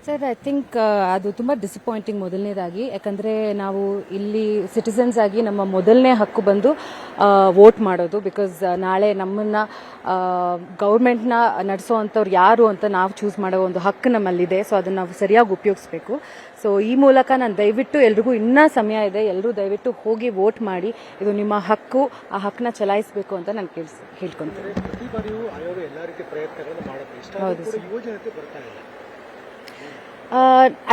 Sir I think ಅದು ತುಂಬ disappointing ಮೊದಲನೇದಾಗಿ. ಯಾಕಂದರೆ ನಾವು ಇಲ್ಲಿ ಸಿಟಿಸನ್ಸ್ ಆಗಿ ನಮ್ಮ ಮೊದಲನೇ ಹಕ್ಕು ಬಂದು ವೋಟ್ ಮಾಡೋದು. ಬಿಕಾಸ್ ನಾಳೆ ನಮ್ಮನ್ನು ಗೌರ್ಮೆಂಟ್ನ ನಡೆಸೋ ಅಂಥವ್ರು ಯಾರು ಅಂತ ನಾವು ಚೂಸ್ ಮಾಡೋ ಒಂದು ಹಕ್ಕು ನಮ್ಮಲ್ಲಿದೆ. ಸೊ ಅದನ್ನು ನಾವು ಸರಿಯಾಗಿ ಉಪಯೋಗಿಸ್ಬೇಕು. ಸೊ ಈ ಮೂಲಕ ನಾನು ದಯವಿಟ್ಟು ಎಲ್ರಿಗೂ ಇನ್ನೂ ಸಮಯ ಇದೆ, ಎಲ್ಲರೂ ದಯವಿಟ್ಟು ಹೋಗಿ ವೋಟ್ ಮಾಡಿ. ಇದು ನಿಮ್ಮ ಹಕ್ಕು, ಆ ಹಕ್ಕನ್ನ ಚಲಾಯಿಸಬೇಕು ಅಂತ ನಾನು ಹೇಳ್ಕೊಂತೀನಿ. ಪ್ರತಿ ಬಾರಿಯೂ ಆಯೋಗ ಎಲ್ಲ ರೀತಿಯ ಪ್ರಯತ್ನಗಳನ್ನು ಮಾಡುತ್ತೆ. ಹೌದು ಇಷ್ಟು ಯುವಜನತೆ ಬರ್ತಾ ಇಲ್ಲ.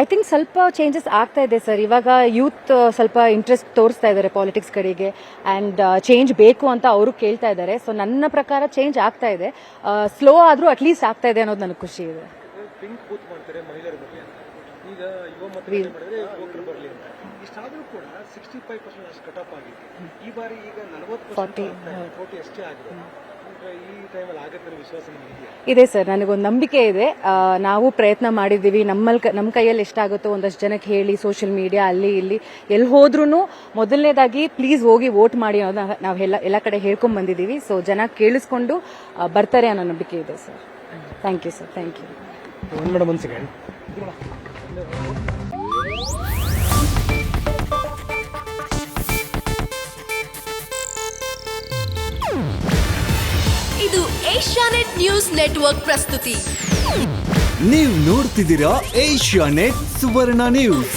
ಐ ಥಿಂಕ್ ಸ್ವಲ್ಪ ಚೇಂಜಸ್ ಆಗ್ತಾ ಇದೆ ಸರ್. ಇವಾಗ ಯೂತ್ ಸ್ವಲ್ಪ ಇಂಟ್ರೆಸ್ಟ್ ತೋರಿಸ್ತಾ ಇದ್ದಾರೆ ಪಾಲಿಟಿಕ್ಸ್ ಕಡೆಗೆ, ಆ್ಯಂಡ್ ಚೇಂಜ್ ಬೇಕು ಅಂತ ಅವರು ಕೇಳ್ತಾ ಇದ್ದಾರೆ. ಸೊ ನನ್ನ ಪ್ರಕಾರ ಚೇಂಜ್ ಆಗ್ತಾ ಇದೆ, ಸ್ಲೋ ಆದರೂ ಅಟ್ಲೀಸ್ಟ್ ಆಗ್ತಾ ಇದೆ ಅನ್ನೋದು ನನಗೆ ಖುಷಿ ಇದೆ. ಪಿಂಕ್ ಬೂತ್ ಮಾಡ್ತಾರೆ ಮಹಿಳೆಯರು ಬರಲಿ ಅಂತ, ಈಗ ಯುವ ಮತದಾನ ಮಾಡಿದ್ರೆ ಯುವಕರು ಬರಲಿ ಅಂತ. ಇಷ್ಟಾದರೂ ಕೂಡ 65% ಅಷ್ಟು ಕಟಾಪ್ ಆಗಿದೆ. ಈ ಬಾರಿ ಈಗ 40% ಅಷ್ಟೇ ಆಗಿದೆ. ಈ ಟೈಮಲ್ಲಿ ಆಗುತ್ತೆ ವಿಶ್ವಾಸ ನಿಮಗೆ ಇದೆ ಸರ್, ನನಗೊಂದು ನಂಬಿಕೆ ಇದೆ. ನಾವು ಪ್ರಯತ್ನ ಮಾಡಿದ್ದೀವಿ, ನಮ್ಮ ಕೈಯಲ್ಲಿ ಎಷ್ಟಾಗುತ್ತೋ ಒಂದಷ್ಟು ಜನಕ್ಕೆ ಹೇಳಿ, ಸೋಷಿಯಲ್ ಮೀಡಿಯಾ ಅಲ್ಲಿ ಇಲ್ಲಿ ಎಲ್ಲಿ ಹೋದ್ರೂ ಮೊದಲನೇದಾಗಿ ಪ್ಲೀಸ್ ಹೋಗಿ ವೋಟ್ ಮಾಡಿ ಅನ್ನೋದನ್ನ ನಾವು ಎಲ್ಲ ಕಡೆ ಹೇಳ್ಕೊಂಡು ಬಂದಿದ್ದೀವಿ. ಸೊ ಜನ ಕೇಳಿಸ್ಕೊಂಡು ಬರ್ತಾರೆ ಅನ್ನೋ ನಂಬಿಕೆ ಇದೆ sir. Thank you sir, thank you. Madam ಒಂದು ಸೆಕೆಂಡ್. ಇದು ಏಷ್ಯಾನೆಟ್ ನ್ಯೂಸ್ ನೆಟ್ವರ್ಕ್ ಪ್ರಸ್ತುತಿ. ನೀವು ನೋಡ್ತಿದ್ದೀರಾ ಏಷ್ಯಾನೆಟ್ ಸುವರ್ಣ ನ್ಯೂಸ್.